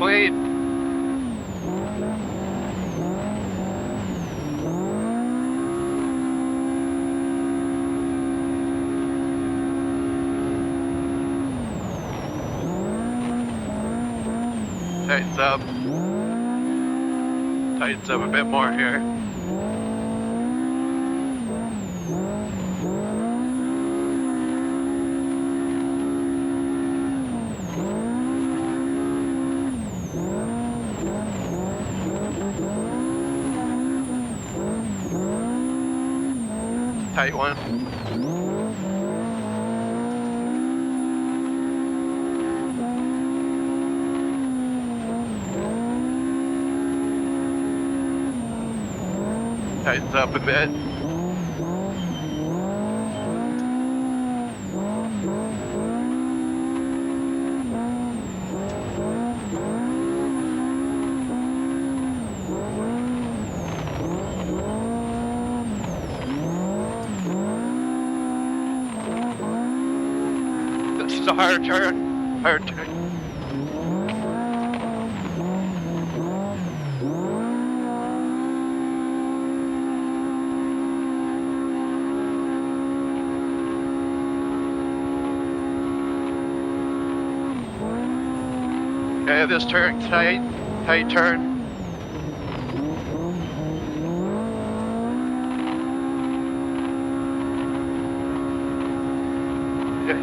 clean. Tightens up. Tightens up a bit more here. Tight one. Tightens up a bit. This is a hard turn. Hard turn. Okay, this turn tight turn. Okay,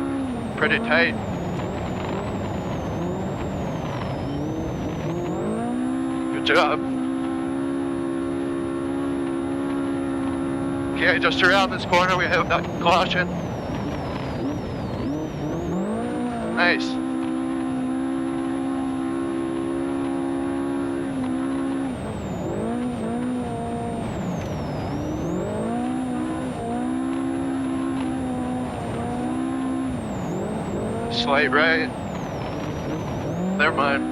pretty tight. Good job. Okay, just around this corner we have that caution. Nice. Slight right. Never mind.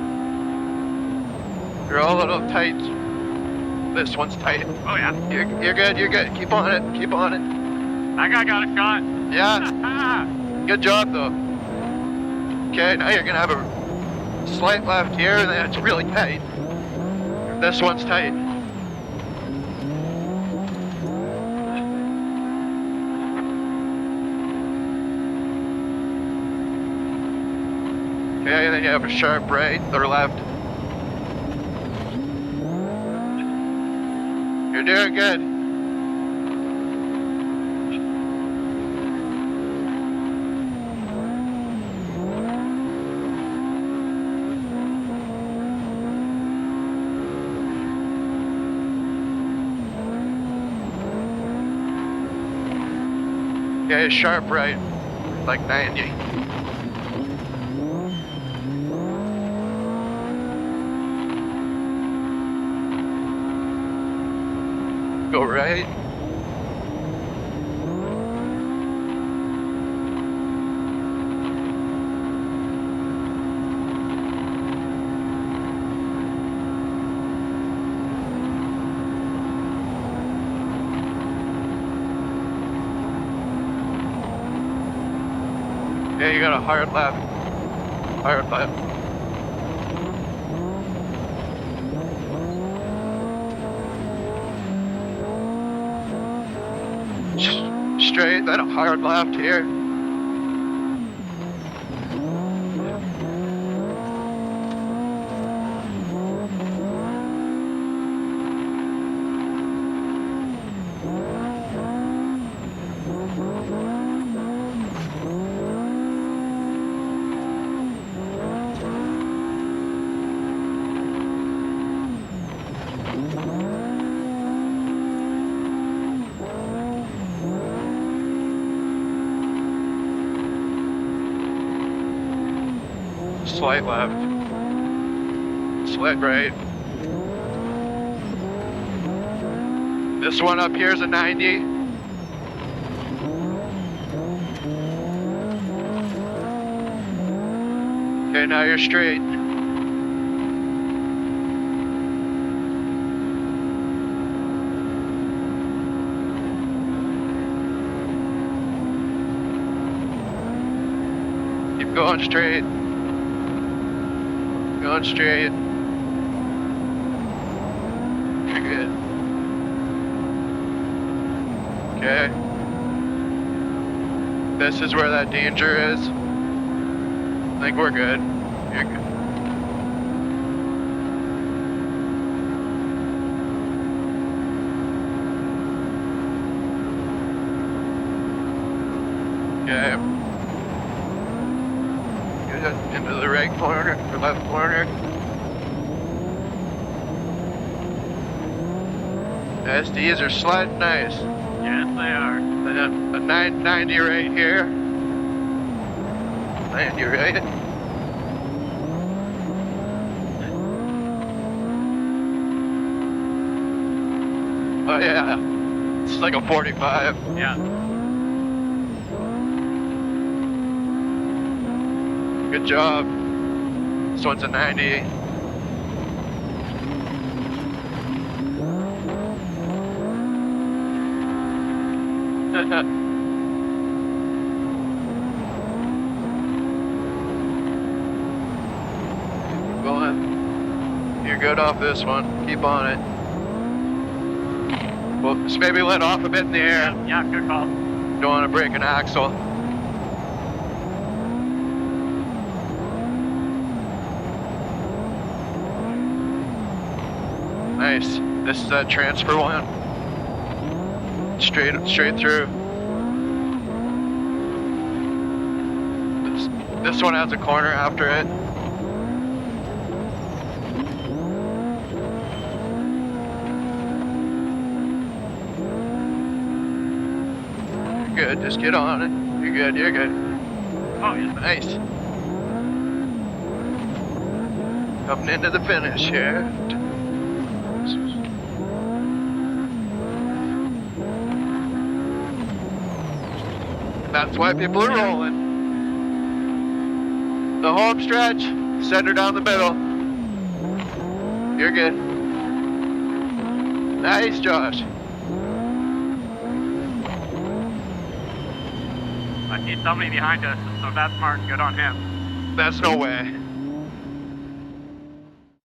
You're all a little tight. This one's tight. Oh yeah. You're good, you're good. Keep on it, keep on it. I got a shot. Yeah. Good job though. Okay, now you're gonna have a slight left here and then it's really tight. This one's tight. Okay, and then you have a sharp right or left. You're doing good. Okay, sharp right, like 90. Go right. Yeah, you got a hard left. Hard left. Straight, then a hard left here. Slight left, slight right. This one up here is a 90. Okay, now you're straight. Keep going straight. going straight. You're good. Okay. This is where that danger is. I think we're good. You're good. Okay. Good. Into the right corner, or left corner. The SDs are sliding nice. Yes, they are. A 990 right here. 90 right. Oh yeah, it's like a 45. Yeah. Good job. This one's a 90. Going. You're good off this one. Keep on it. Well, just maybe let off a bit in the air. Yeah, good call. Don't want to break an axle. Nice. This is that transfer one. Straight through. This one has a corner after it. You're good, just get on it. You're good, you're good. Oh, yeah. Nice. Coming into the finish here. That's why people are rolling. The home stretch, center down the middle. You're good. Nice, Josh. I see somebody behind us, so that's smart. Good on him. That's no way.